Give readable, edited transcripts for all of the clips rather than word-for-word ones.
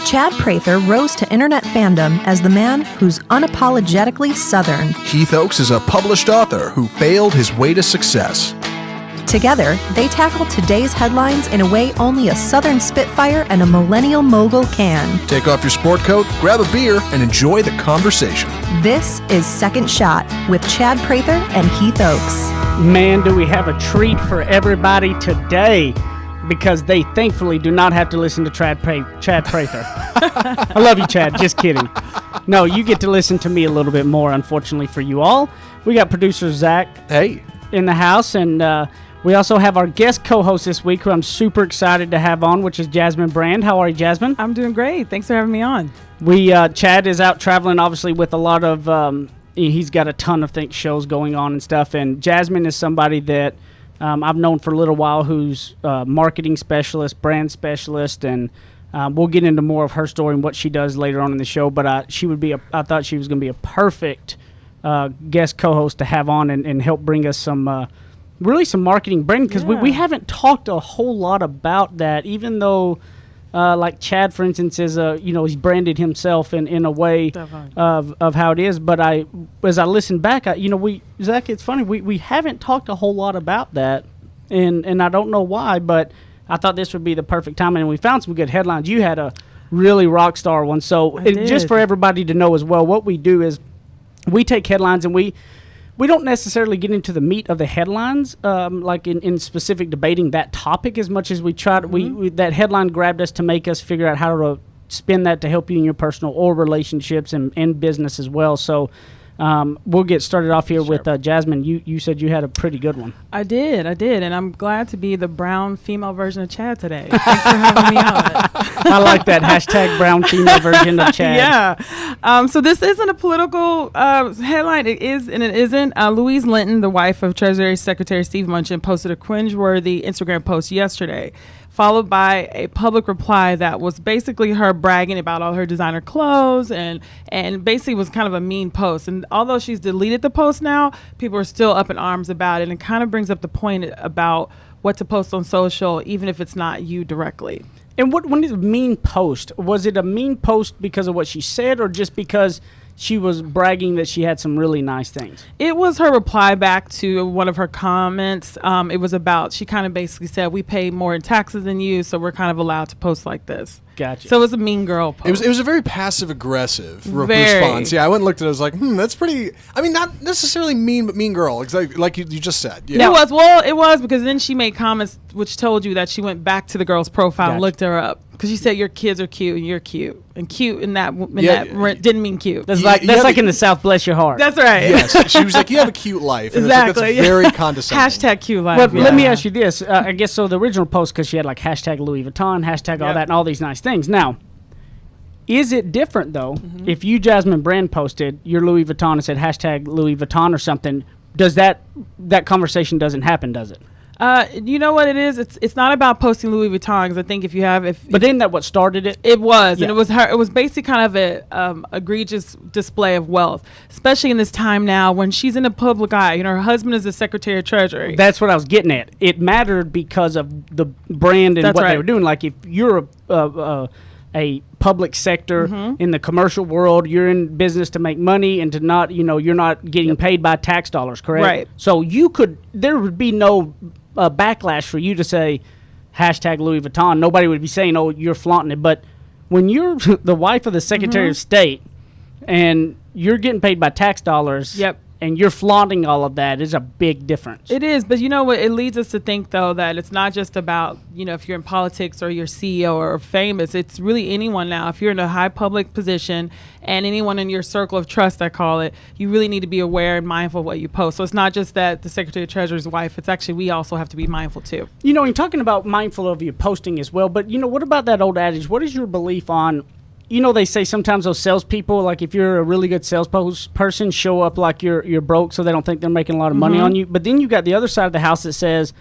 Chad Prather rose to internet fandom as the man who's unapologetically Southern. Keith Oakes is a published author who failed his way to success. Together, they tackle today's headlines in a way only a Southern Spitfire and a millennial mogul can. Take off your sport coat, grab a beer, and enjoy the conversation. This is Second Shot with Chad Prather and Keith Oakes. Man, do we have a treat for everybody today, because they thankfully do not have to listen to Chad Prather. I love you, Chad. Just kidding. No, you get to listen to me a little bit more, unfortunately for you all. We got producer Zach in the house, and we also have our guest co-host this week, who I'm super excited to have on, which is Jasmine Brand. How are you, Jasmine? I'm doing great. Thanks for having me on. Chad is out traveling, obviously, with a lot of, he's got a ton of shows going on and stuff, and Jasmine is somebody that I've known for a little while, who's a marketing specialist, brand specialist, and we'll get into more of her story and what she does later on in the show, but I thought she was going to be a perfect guest co-host to have on and help bring us some marketing brand, because we haven't talked a whole lot about that, even though like Chad, for instance, is he's branded himself in a way of how it is. But as I listen back, Zach, it's funny, we haven't talked a whole lot about that, and I don't know why, but I thought this would be the perfect time, and we found some good headlines. You had a really rock star one, so just for everybody to know as well, what we do is we take headlines and we don't necessarily get into the meat of the headlines, like in specific debating that topic, as much as we try to. That headline grabbed us to make us figure out how to spin that to help you in your personal or relationships and business as well. So we'll get started off here with Jasmine. You said you had a pretty good one. I did, and I'm glad to be the brown female version of Chad today. Thanks for having me on. I like that hashtag brown female version of Chad. Yeah. So this isn't a political headline. It is and it isn't. Louise Linton, the wife of Treasury Secretary Steve Mnuchin, posted a cringeworthy Instagram post yesterday, followed by a public reply that was basically her bragging about all her designer clothes and basically was kind of a mean post. And although she's deleted the post now, people are still up in arms about it, and it kind of brings up the point about what to post on social, even if it's not you directly. And when is a mean post? Was it a mean post because of what she said, or just because she was bragging that she had some really nice things? It was her reply back to one of her comments. It was about, she kind of basically said, we pay more in taxes than you, so we're kind of allowed to post like this. Gotcha. So it was a mean girl post. It was a very passive-aggressive response. Yeah, I went and looked at it. I was like, that's pretty, I mean, not necessarily mean, but mean girl, like you just said. Yeah. It was because then she made comments which told you that she went back to the girl's profile and looked her up. Because she said your kids are cute and you're cute, and cute in that didn't mean cute. That's like in the South. Bless your heart. That's right. Yes, she was like, you have a cute life. And exactly. That's very condescending. Hashtag cute life. But let me ask you this. I guess so. The original post, because she had like hashtag Louis Vuitton, hashtag all that, and all these nice things. Now, is it different though if you, Jasmine Brand, posted your Louis Vuitton and said hashtag Louis Vuitton or something? Does that conversation doesn't happen? Does it? You know what it is? It's not about posting Louis Vuitton, because I think But isn't that what started it? It was, and it was her. It was basically kind of a egregious display of wealth, especially in this time now when she's in the public eye. Her husband is the Secretary of Treasury. That's what I was getting at. It mattered because of the brand and what they were doing. Like if you're a public sector in the commercial world, you're in business to make money and to not, you're not getting paid by tax dollars, correct? Right. So there would be no backlash for you to say hashtag Louis Vuitton. Nobody would be saying, oh, you're flaunting it. But when you're the wife of the Secretary of State and you're getting paid by tax dollars, and you're flaunting all of that, is a big difference. It is, but you know what? It leads us to think, though, that it's not just about, if you're in politics or you're CEO or famous. It's really anyone now. If you're in a high public position and anyone in your circle of trust, I call it, you really need to be aware and mindful of what you post. So it's not just that the Secretary of Treasury's wife. It's actually we also have to be mindful, too. You're talking about mindful of your posting as well, but, what about that old adage? What is your belief on... they say sometimes those salespeople, like if you're a really good salesperson, show up like you're broke so they don't think they're making a lot of money on you. But then you got the other side of the house that says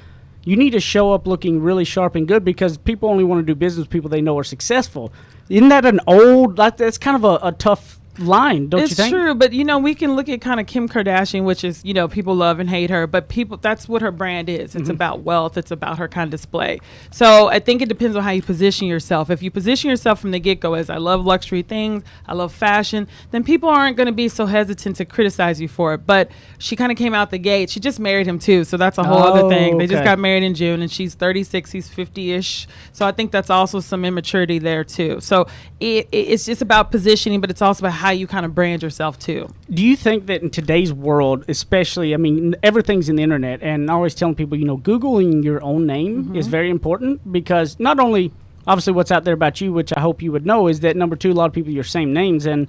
you need to show up looking really sharp and good, because people only want to do business with people they know are successful. Isn't that that's kind of a tough line, don't you think? It's true, but we can look at kind of Kim Kardashian, which is, people love and hate her, but that's what her brand is. It's about wealth. It's about her kind of display. So I think it depends on how you position yourself. If you position yourself from the get-go as I love luxury things, I love fashion, then people aren't going to be so hesitant to criticize you for it. But she kind of came out the gate. She just married him too, so that's a whole other thing. They just got married in June, and she's 36, he's 50-ish. So I think that's also some immaturity there too. So it's just about positioning, but it's also about how you kind of brand yourself too. Do you think that in today's world, especially, everything's in the internet, and always telling people, Googling your own name is very important, because not only obviously what's out there about you, which I hope you would know, is that number two, a lot of people your same names, and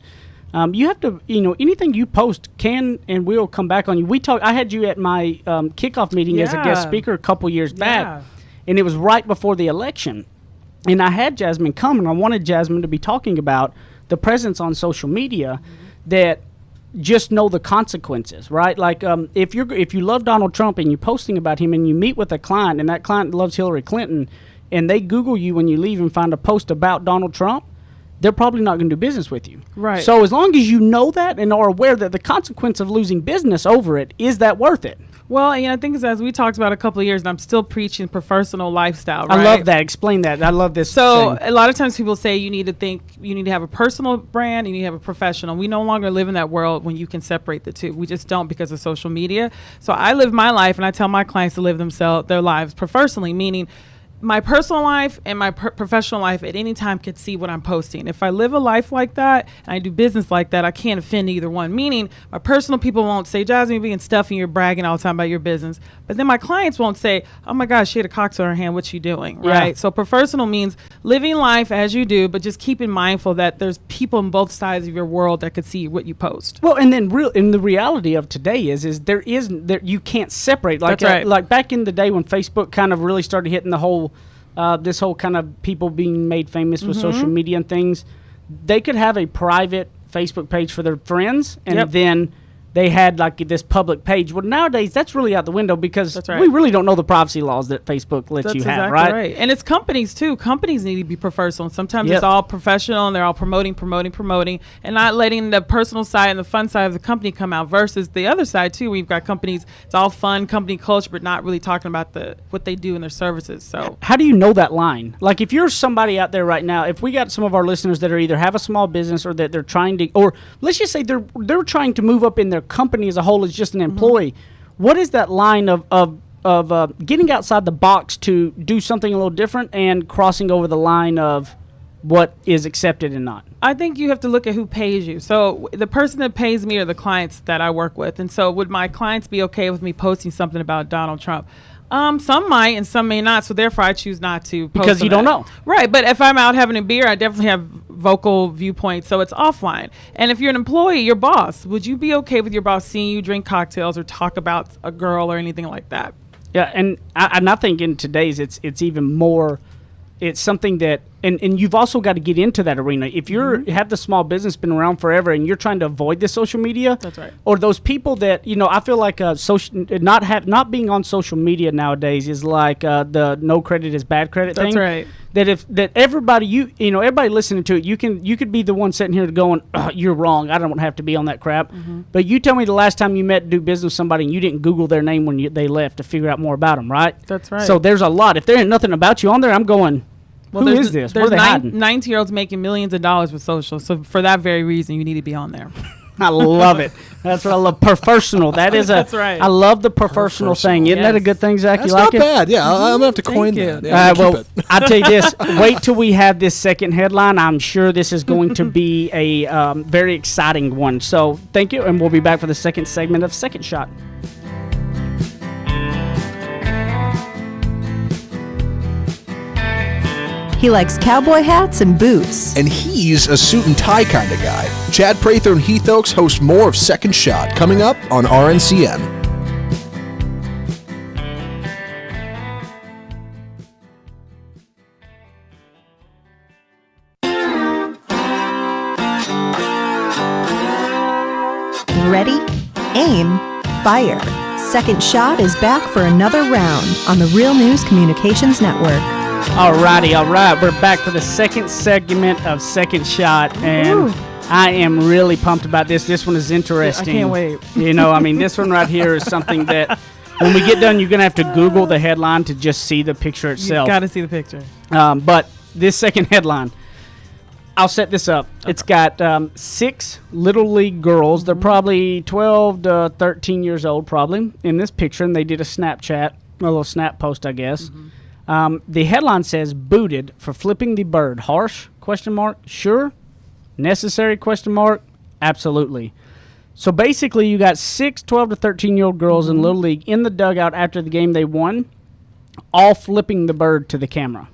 you have to, anything you post can and will come back on you. I had you at my kickoff meeting as a guest speaker a couple years back, and it was right before the election, and I had Jasmine come, and I wanted Jasmine to be talking about the presence on social media that just know the consequences, right? Like if you love Donald Trump and you're posting about him and you meet with a client and that client loves Hillary Clinton and they Google you when you leave and find a post about Donald Trump, they're probably not going to do business with you. Right. So as long as you know that and are aware that the consequence of losing business over it, is that worth it? Well, I think it's, as we talked about a couple of years, and I'm still preaching Profersonal lifestyle, right? I love that. Explain that. I love this. So a lot of times people say you need to have a personal brand, you need to have a professional. We no longer live in that world when you can separate the two. We just don't, because of social media. So I live my life, and I tell my clients to live their lives professionally, meaning my personal life and my professional life at any time could see what I'm posting. If I live a life like that and I do business like that, I can't offend either one. Meaning my personal people won't say, Jasmine, you're being stuffy, you're bragging all the time about your business. But then my clients won't say, oh my gosh, she had a cocktail in her hand, what's she doing? Yeah. Right? So Profersonal means living life as you do, but just keeping mindful that there's people on both sides of your world that could see what you post. Well, and then the reality of today is you can't separate. Like, That's right. Like back in the day when Facebook kind of really started hitting the whole this whole kind of people being made famous with social media and things, they could have a private Facebook page for their friends, and then they had like this public page. Well, nowadays that's really out the window, because we really don't know the privacy laws that Facebook lets you have, exactly right? And it's companies too. Companies need to be Profersonal. Sometimes it's all professional and they're all promoting, and not letting the personal side and the fun side of the company come out, versus the other side too. We've got companies, it's all fun, company culture, but not really talking about what they do in their services. So how do you know that line? Like if you're somebody out there right now, if we got some of our listeners that are either have a small business or that they're trying to, or let's just say they're trying to move up in their company as a whole as just an employee, what is that line of getting outside the box to do something a little different and crossing over the line of what is accepted and not? I think you have to look at who pays you. So the person that pays me are the clients that I work with. And so would my clients be okay with me posting something about Donald Trump? Some might and some may not, so therefore I choose not to post because you don't know. Right, but if I'm out having a beer, I definitely have vocal viewpoints, so it's offline. And if you're an employee, your boss, would you be okay with your boss seeing you drink cocktails or talk about a girl or anything like that? Yeah, and I think in today's it's even more, it's something that, and you've also got to get into that arena. If you're have the small business been around forever and you're trying to avoid the social media, that's right. Or those people that I feel like not being on social media nowadays is like the no credit is bad credit thing. That's right. That everybody everybody listening to it, you could be the one sitting here going, you're wrong, I don't have to be on that crap. But you tell me the last time you met to do business with somebody and you didn't Google their name when they left to figure out more about them, right? That's right. So there's a lot. If there ain't nothing about you on there, I'm going, who is this? Where are they hiding? 90-year-olds making millions of dollars with social. So for that very reason, you need to be on there. I love it. That's what I love. Profersonal. That's right. I love the Profersonal thing. Isn't that a good thing, Zach? That's you like not bad. Yeah, I'm gonna have to coin that. Yeah, well, I'll tell you this. Wait till we have this second headline. I'm sure this is going to be a very exciting one. So thank you, and we'll be back for the second segment of Second Shot. He likes cowboy hats and boots. And he's a suit and tie kind of guy. Chad Prather and Heath Oaks host more of Second Shot coming up on RNCN. Ready, aim, fire. Second Shot is back for another round on the Real News Communications Network. All right. We're back for the second segment of Second Shot, and I am really pumped about this. This one is interesting. I can't wait. This one right here is something that when we get done, you're going to have to Google the headline to just see the picture itself. You got to see the picture. But this second headline, I'll set this up. Okay. It's got 6 Little League girls. They're probably 12 to 13 years old, probably, in this picture, and they did a Snapchat, a little snap post, I guess. The headline says, booted for flipping the bird. Harsh? ? Sure. Necessary ? Absolutely. So basically, you got 6 12 to 13-year-old girls in Little League in the dugout after the game they won, all flipping the bird to the camera.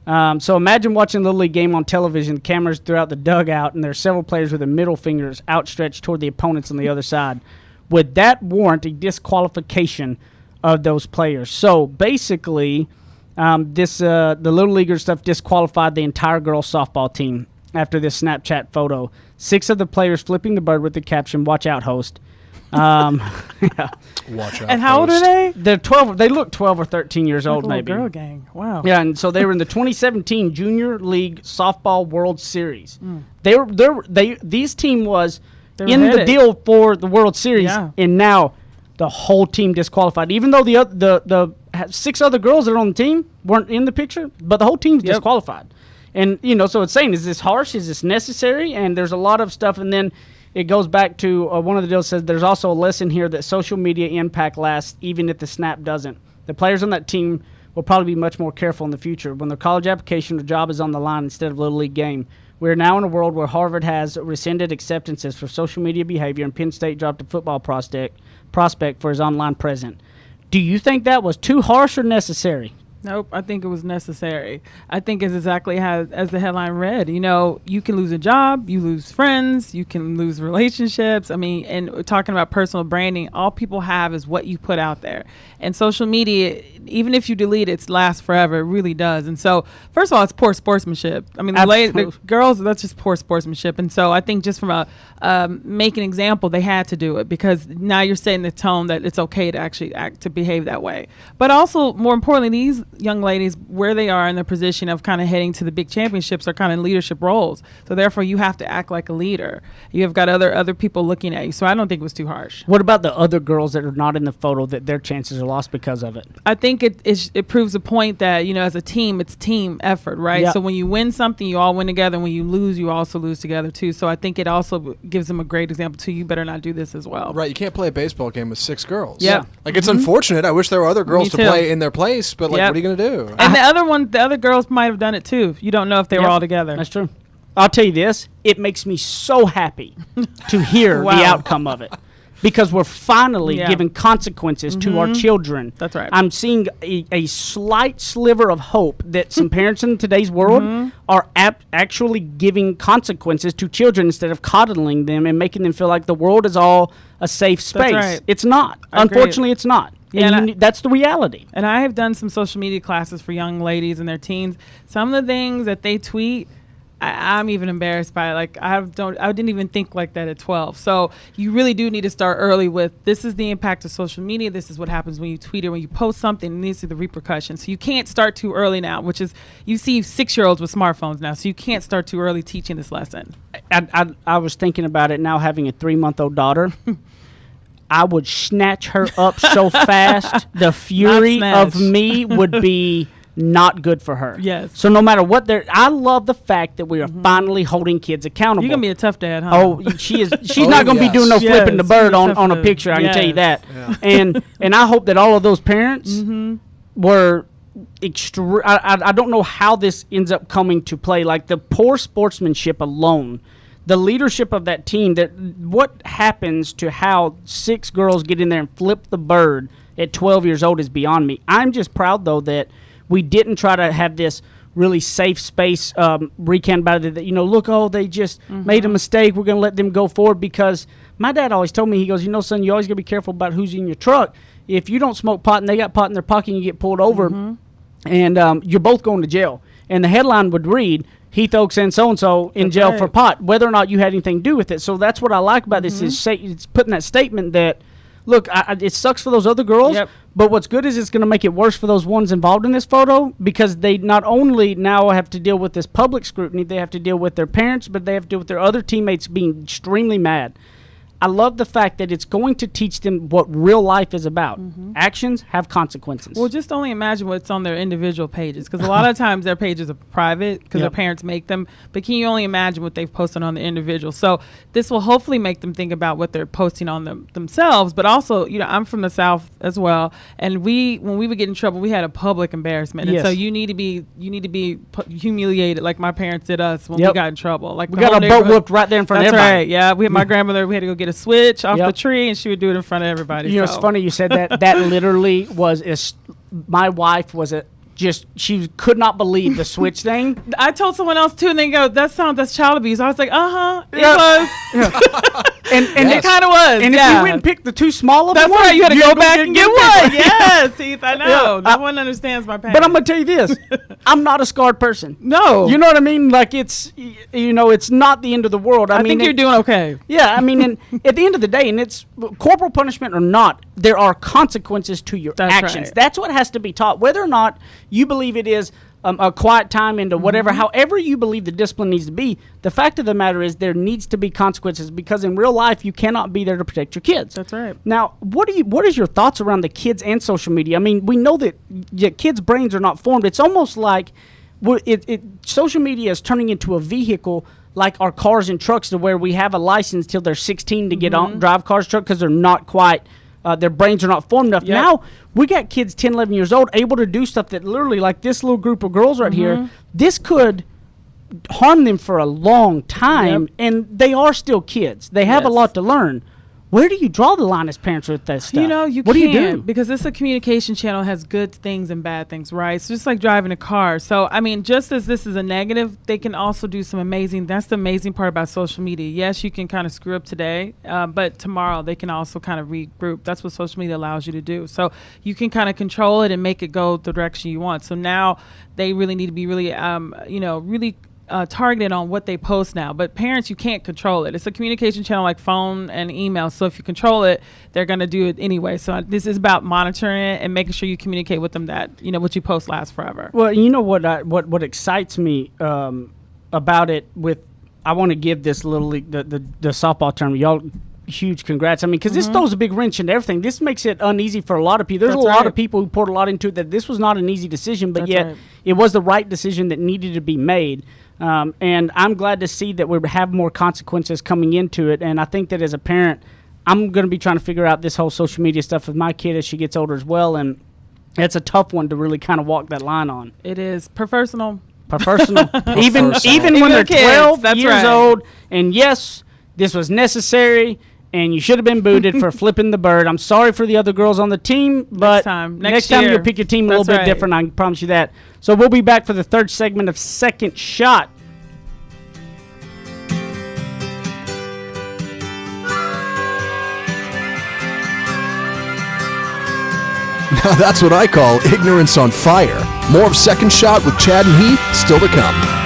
So imagine watching a Little League game on television, the cameras throughout the dugout, and there are several players with their middle fingers outstretched toward the opponents on the other side. Would that warrant a disqualification of those players? So basically, the Little Leaguer stuff disqualified the entire girls softball team after this Snapchat photo. 6 of the players flipping the bird with the caption, "Watch out, host." Yeah. Watch out. And how old are they? They're 12. They look 12 or 13 years old, like a maybe. Girl gang. Wow. Yeah, and so they were in the 2017 Junior League Softball World Series. These team was in the deal for the World Series, and now the whole team disqualified. Even though the 6 other girls that are on the team weren't in the picture, but the whole team's disqualified. And so it's saying, is this harsh? Is this necessary? And there's a lot of stuff, and then it goes back to one of the deals says there's also a lesson here that social media impact lasts even if the snap doesn't. The players on that team will probably be much more careful in the future. When their college application or job is on the line instead of Little League game, we are now in a world where Harvard has rescinded acceptances for social media behavior and Penn State dropped a football prospect for his online presence. Do you think that was too harsh or necessary? Nope, I think it was necessary. I think it's exactly as the headline read. You can lose a job, you lose friends, you can lose relationships. And talking about personal branding, all people have is what you put out there. And social media, even if you delete it, it lasts forever. It really does. And so, first of all, it's poor sportsmanship. The girls, that's just poor sportsmanship. And so I think just from make an example, they had to do it because now you're setting the tone that it's okay to actually behave that way. But also, more importantly, these young ladies, where they are in the position of kind of heading to the big championships, are kind of leadership roles. So therefore, you have to act like a leader. You have got other people looking at you. So I don't think it was too harsh. What about the other girls that are not in the photo that their chances are lost because of it? I think it proves a point that, as a team, it's team effort, right? Yep. So when you win something, you all win together. When you lose, you also lose together too. So I think it also gives them a great example too. You better not do this as well. Right. You can't play a baseball game with 6 girls. Yeah. It's unfortunate. I wish there were other girls to play in their place, but what are you going to do? And the other girls might have done it too. You don't know if they were all together. That's true. I'll tell you this. It makes me so happy to hear the outcome of it. Because we're finally giving consequences to our children. That's right. I'm seeing a slight sliver of hope that some parents in today's world are actually giving consequences to children instead of coddling them and making them feel like the world is all a safe space. That's right. It's not. Unfortunately, it's not. Yeah, and that's the reality. And I have done some social media classes for young ladies and their teens. Some of the things that they tweet, I'm even embarrassed by it. I didn't even think like that at 12. So you really do need to start early with, this is the impact of social media. This is what happens when you tweet or when you post something, and these are the repercussions. So you can't start too early now, which is, you see 6-year-olds with smartphones now. So you can't start too early teaching this lesson. I was thinking about it now, having a 3-month-old daughter. I would snatch her up so fast. The fury of me would be not good for her. Yes. So no matter what I love the fact that we are finally holding kids accountable. You're going to be a tough dad, huh? Oh, she is. She's not going to be doing no flipping the bird on a picture. I can tell you that. Yeah. And I hope that all of those parents were I don't know how this ends up coming to play. Like the poor sportsmanship alone, the leadership of that team, that what happens to how 6 girls get in there and flip the bird at 12 years old is beyond me. I'm just proud, though, that we didn't try to have this really safe space recant about it. That, look, they just made a mistake. We're going to let them go forward, because my dad always told me, he goes, son, you always got to be careful about who's in your truck. If you don't smoke pot and they got pot in their pocket and you get pulled over, and you're both going to jail. And the headline would read, Heath Oaks and so-and-so in jail for pot, whether or not you had anything to do with it. So that's what I like about this is it's putting that statement that, look, it sucks for those other girls. Yep. But what's good is it's going to make it worse for those ones involved in this photo, because they not only now have to deal with this public scrutiny, they have to deal with their parents, but they have to deal with their other teammates being extremely mad. I love the fact that it's going to teach them what real life is about. Actions have consequences. Well, just only imagine what's on their individual pages, because a lot of times their pages are private because their parents make them. But can you only imagine what they've posted on the individual? So this will hopefully make them think about what they're posting on themselves. But also, I'm from the South as well, and when we would get in trouble, we had a public embarrassment. And so you need to be humiliated, like my parents did us when we got in trouble. Like we got our butt whooped right there in front of everybody. That's right. Yeah, we had my grandmother. We had to go get a switch off the tree, and she would do it in front of everybody. It's funny you said that. That literally was my wife was she could not believe the switch thing. I told someone else too, and they go, that's child abuse. I was like, it was. And it kind of was. And if you went and picked the too small of that's one, right, you had to go back and get one. one. Yes, Heath, I know. No one understands my pain. But I'm going to tell you this. I'm not a scarred person. No. You know what I mean? Like, it's not the end of the world. I think you're doing okay. Yeah, I mean, and at the end of the day, and it's corporal punishment or not, there are consequences to your actions. Right. That's what has to be taught. Whether or not you believe it is a quiet time into whatever, however you believe the discipline needs to be, the fact of the matter is there needs to be consequences, because in real life you cannot be there to protect your kids. That's right. Now, what is your thoughts around the kids and social media? I mean, we know that kids' brains are not formed. It's almost like social media is turning into a vehicle like our cars and trucks, to where we have a license till they're 16 to get on drive cars, truck, because they're not quite their brains are not formed enough. Yep. Now we got kids 10, 11 years old able to do stuff that literally, like this little group of girls right here, this could harm them for a long time, and they are still kids. They have a lot to learn. Where do you draw the line as parents with that stuff? What do you do? Because this a communication channel, has good things and bad things, right? It's just like driving a car. So, I mean, just as this is a negative, they can also do some amazing. That's the amazing part about social media. Yes, you can kind of screw up today, but tomorrow they can also kind of regroup. That's what social media allows you to do. So you can kind of control it and make it go the direction you want. So now they really need to be really, really targeted on what they post now. But parents, you can't control it. It's a communication channel like phone and email. So if you control it, they're going to do it anyway. So this is about monitoring it and making sure you communicate with them that, what you post lasts forever. Well, you know what excites me about it I want to give this little league, the softball term, y'all, huge congrats. I mean, because this throws a big wrench into everything. This makes it uneasy for a lot of people. There's a lot of people who poured a lot into it, that this was not an easy decision, but yet it was the right decision that needed to be made. And I'm glad to see that we have more consequences coming into it. And I think that as a parent, I'm going to be trying to figure out this whole social media stuff with my kid as she gets older as well. And it's a tough one to really kind of walk that line on. It is. Profersonal. Even when they're 12 kids, years old. And yes, this was necessary. And you should have been booted for flipping the bird. I'm sorry for the other girls on the team, but next time you'll pick your team a little bit different. I can promise you that. So we'll be back for the third segment of Second Shot. Now that's what I call ignorance on fire. More of Second Shot with Chad and Heath still to come.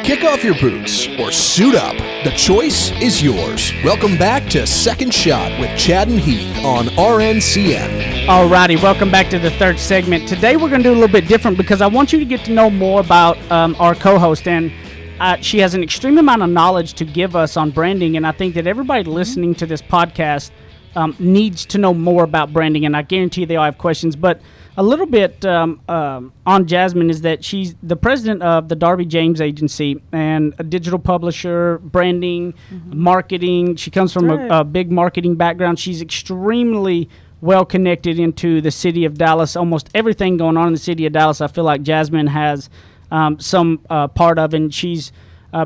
Kick off your boots or suit up. The choice is yours. Welcome back to Second Shot with Chad and Heath on RNCN. Alrighty, welcome back to the third segment. Today we're going to do a little bit different because I want you to get to know more about our co-host, and she has an extreme amount of knowledge to give us on branding, and I think that everybody listening to this podcast needs to know more about branding, and I guarantee they all have questions. But a little bit on Jasmine is that she's the president of the Darby James Agency and a digital publisher, branding, marketing. She comes from a big marketing background. She's extremely well connected into the city of Dallas. Almost everything going on in the city of Dallas, I feel like Jasmine has some part of, and she's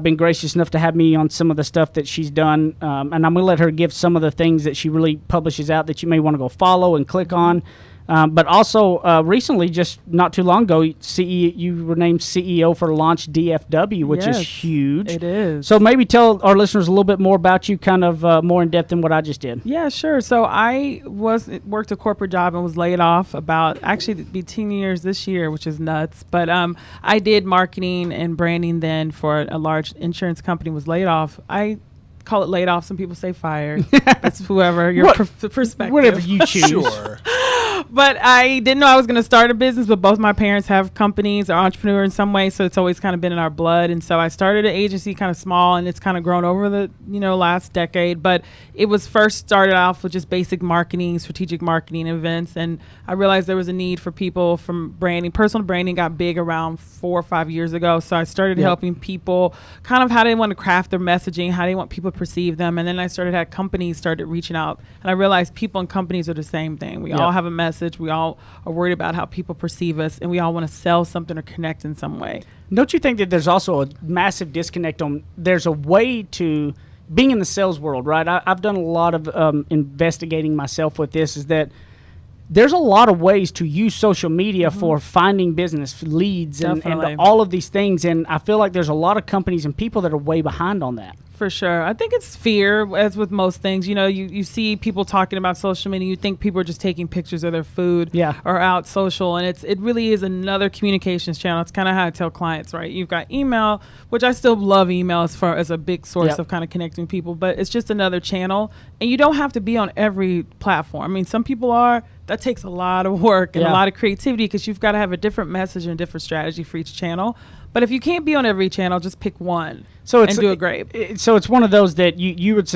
been gracious enough to have me on some of the stuff that she's done. And I'm going to let her give some of the things that she really publishes out that you may want to go follow and click on. But also recently, just not too long ago, you were named CEO for Launch DFW, which is huge. It is. So maybe tell our listeners a little bit more about you, kind of more in depth than what I just did. Yeah, sure. So I worked a corporate job and was laid off about actually it'd be 10 years this year, which is nuts. But I did marketing and branding then for a large insurance company. Was laid off. I call it laid off. Some people say fired. That's whoever your perspective. Whatever you choose. Sure. But I didn't know I was going to start a business, but both my parents have companies, are entrepreneurs in some way, so it's always kind of been in our blood. And so I started an agency kind of small, and it's kind of grown over the last decade. But it was first started off with just basic marketing, strategic marketing events, and I realized there was a need for people from branding. Personal branding got big around 4 or 5 years ago, so I started helping people kind of how they want to craft their messaging, how they want people to perceive them, and then I had companies started reaching out, and I realized people and companies are the same thing. We all have a message. We all are worried about how people perceive us, and we all want to sell something or connect in some way. Don't you think that there's also a massive disconnect there's a way to being in the sales world, right? I've done a lot of investigating myself with this, is that there's a lot of ways to use social media for finding business leads and all of these things. And I feel like there's a lot of companies and people that are way behind on that. For sure. I think it's fear, as with most things. You see people talking about social media, you think people are just taking pictures of their food or out social, and it really is another communications channel. It's kind of how I tell clients, right? You've got email, which I still love email as a big source of kind of connecting people, but it's just another channel, and you don't have to be on every platform. I mean, some people are. That takes a lot of work and a lot of creativity, because you've got to have a different message and a different strategy for each channel. But if you can't be on every channel, just pick one and do it great. So it's one of those that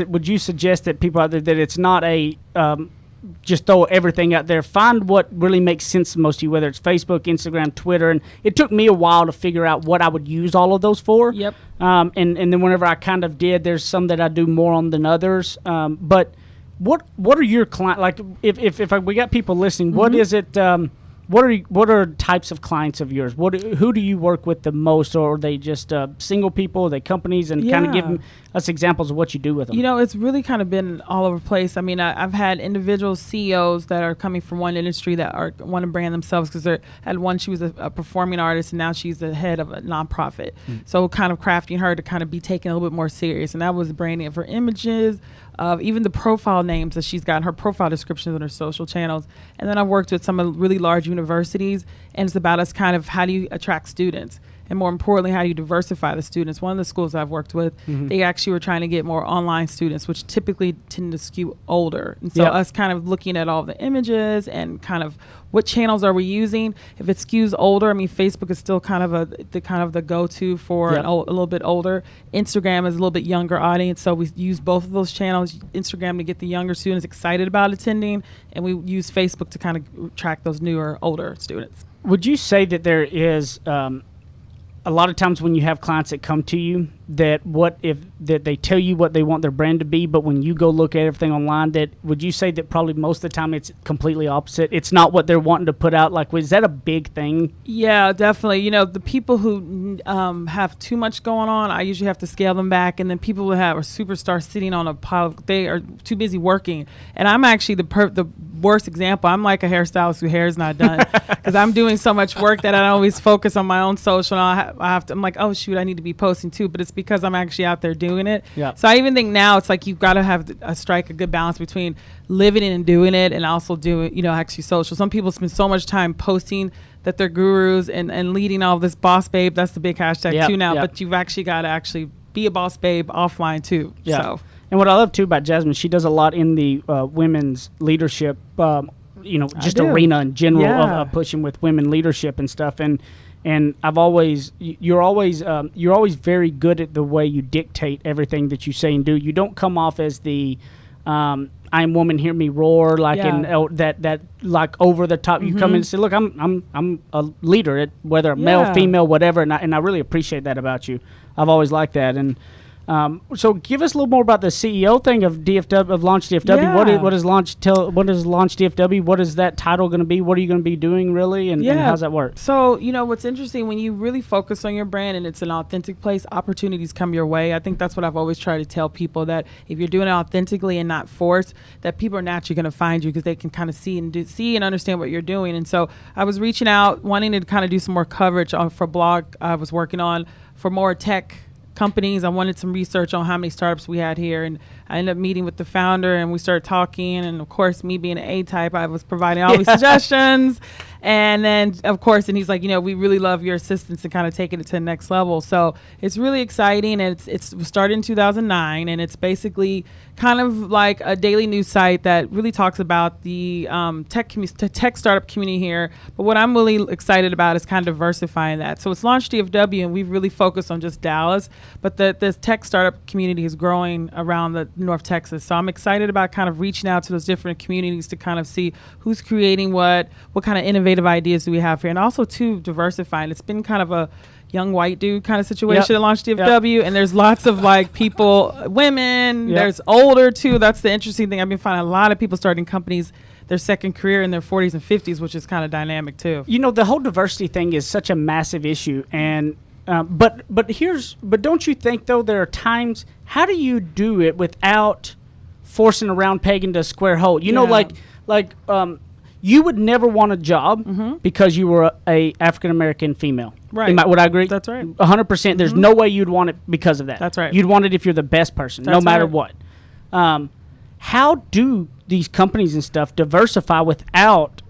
would you suggest that people out there that it's not a just throw everything out there. Find what really makes sense the most to you, whether it's Facebook, Instagram, Twitter. And it took me a while to figure out what I would use all of those for. Yep. And then whenever I kind of did, there's some that I do more on than others. But what are your clients like? If we got people listening, what is it? What are types of clients of yours? Who do you work with the most, or are they just single people? Are they companies? And kind of give us examples of what you do with them. It's really kind of been all over the place. I mean, I've had individual CEOs that are coming from one industry that want to brand themselves, because I had one, she was a performing artist, and now she's the head of a nonprofit. So kind of crafting her to kind of be taken a little bit more serious. And that was branding of her images, even the profile names that she's got, her profile descriptions on her social channels. And then I've worked with some really large universities, and it's about us kind of how do you attract students, and more importantly, how do you diversify the students. One of the schools I've worked with, they actually were trying to get more online students, which typically tend to skew older. And so us kind of looking at all the images and kind of what channels are we using. If it skews older, I mean, Facebook is still kind of the go-to for a little bit older. Instagram is a little bit younger audience, so we use both of those channels. Instagram to get the younger students excited about attending, and we use Facebook to kind of track those newer, older students. Would you say that there is a lot of times when you have clients that come to you, that they tell you what they want their brand to be, but when you go look at everything online, that would you say that probably most of the time it's completely opposite? It's not what they're wanting to put out. Like, is that a big thing? Yeah, definitely. The people who have too much going on, I usually have to scale them back. And then people who have a superstar sitting on a pile, they are too busy working. And I'm actually the worst example. I'm like a hairstylist whose hair is not done, because I'm doing so much work that I don't always focus on my own social. And I'm like, oh shoot, I need to be posting too, but it's because I'm actually out there doing it. Yeah. So I even think now it's like you've got to have strike a good balance between living it and doing it, and also doing actually social. Some people spend so much time posting that they're gurus and leading all this boss babe. That's the big hashtag too now. But you've actually got to actually be a boss babe offline too. Yeah. So. And what I love too about Jasmine, she does a lot in the women's leadership, just arena in general of pushing with women leadership and stuff. And you're always very good at the way you dictate everything that you say and do. You don't come off as the I'm woman, hear me roar, like that like over the top. You come in and say, look, I'm a leader, whether male, female, whatever. And I really appreciate that about you. I've always liked that. And So give us a little more about the CEO thing of DFW, of Launch DFW. Yeah. What is Launch DFW? What is that title going to be? What are you going to be doing really? And how's that work? So, what's interesting, when you really focus on your brand and it's an authentic place, opportunities come your way. I think that's what I've always tried to tell people, that if you're doing it authentically and not forced, that people are naturally going to find you because they can kind of see and understand what you're doing. And so I was reaching out, wanting to kind of do some more coverage for a blog I was working on for more tech companies. I wanted some research on how many startups we had here, and I ended up meeting with the founder and we started talking, and of course, me being an A-type, I was providing all these suggestions. And then of course, and he's like, we really love your assistance and kind of taking it to the next level. So it's really exciting. And it's started in 2009, and it's basically kind of like a daily news site that really talks about the tech startup community here. But what I'm really excited about is kind of diversifying that. So it's launched DFW, and we've really focused on just Dallas, but the tech startup community is growing around the North Texas. So I'm excited about kind of reaching out to those different communities to kind of see who's creating what kind of innovative ideas do we have here, and also to diversifying. It's been kind of a young white dude kind of situation at Launch DFW, and there's lots of like people, women, there's older too. That's the interesting thing. I've been finding a lot of people starting companies their second career in their 40s and 50s, which is kind of dynamic too. The whole diversity thing is such a massive issue, and but don't you think though there are times, how do you do it without forcing a round peg into a square hole? You would never want a job because you were a African American female. Right. Would I agree? That's right. 100%. There's no way you'd want it because of that. That's right. You'd want it if you're the best person, no matter what. How do these companies and stuff diversify without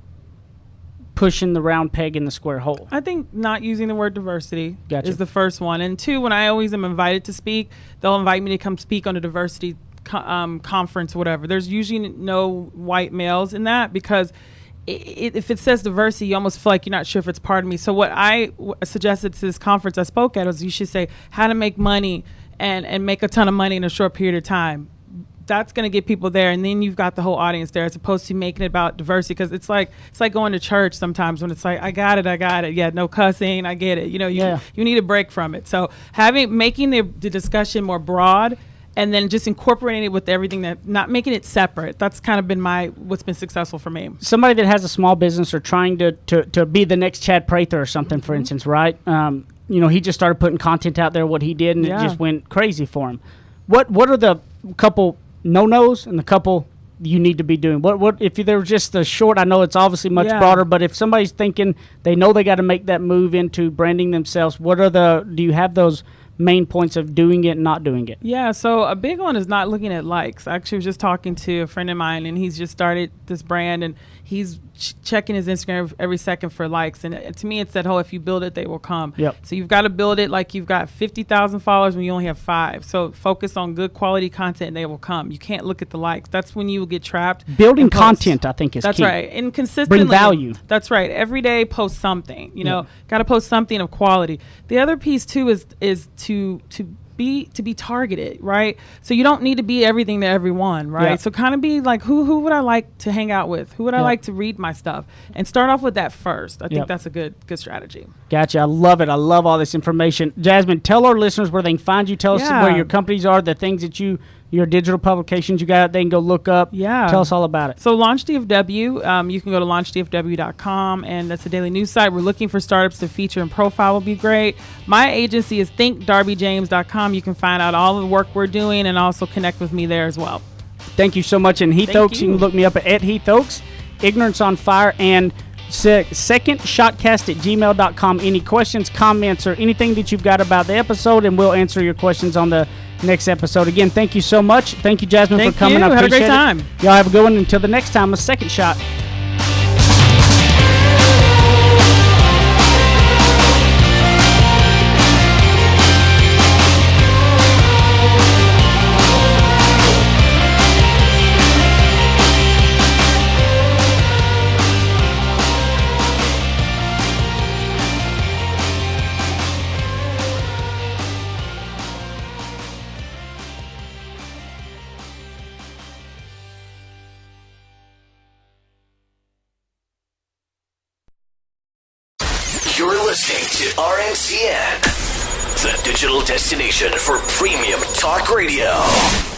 pushing the round peg in the square hole? I think not using the word diversity Gotcha. is the first one. And two, when I always am invited to speak, they'll invite me to come speak on a diversity conference or whatever. There's usually no white males in that, because if it says diversity, you almost feel like you're not sure if it's part of me. So what I suggested to this conference I spoke at was, you should say how to make money and make a ton of money in a short period of time. That's going to get people there, and then you've got the whole audience there, as opposed to making it about diversity. Because it's like going to church sometimes when it's like, I got it. Yeah, no cussing. I get it. You need a break from it. So making the discussion more broad, and then just incorporating it with everything, that not making it separate. That's kind of been what's been successful for me. Somebody that has a small business or trying to be the next Chad Prather or something, for instance, right? He just started putting content out there, what he did, and it just went crazy for him. What are the couple no-nos and the couple you need to be doing? What if they're just the short? I know it's obviously much broader, but if somebody's thinking they know they got to make that move into branding themselves, do you have those main points of doing it and not doing it? Yeah, so a big one is not looking at likes. I actually was just talking to a friend of mine, and he's just started this brand, and he's checking his Instagram every second for likes. And to me, it's that whole, if you build it, they will come. Yep. So you've got to build it like you've got 50,000 followers when you only have 5. So focus on good quality content, and they will come. You can't look at the likes. That's when you will get trapped. Building content, I think, is That's key. right. And consistently. Bring value. That's right. Every day, post something. Got to post something of quality. The other piece too is to be targeted, right? So you don't need to be everything to everyone, right? Yeah. So kind of be like, who would I like to hang out with? Who would I like to read my stuff? And start off with that first. I think that's a good strategy. Gotcha. I love it. I love all this information. Jasmine, tell our listeners where they can find you. Tell us where your companies are, the things that your digital publications you got, they can go look up. Yeah. Tell us all about it. So Launch DFW, you can go to launchdfw.com, and that's a daily news site. We're looking for startups to feature and profile would be great. My agency is thinkdarbyjames.com. You can find out all the work we're doing and also connect with me there as well. Thank you so much. And Heath Oaks, you can look me up at Heath Oaks, Ignorance on Fire, and secondshotcast@gmail.com. Any questions, comments, or anything that you've got about the episode, and we'll answer your questions on the next episode. Again, thank you so much. Thank you, Jasmine, for coming. I appreciate it. Had a great time. Y'all have a good one. Until the next time, a second shot. You're listening to RNCN. the digital destination for premium talk radio.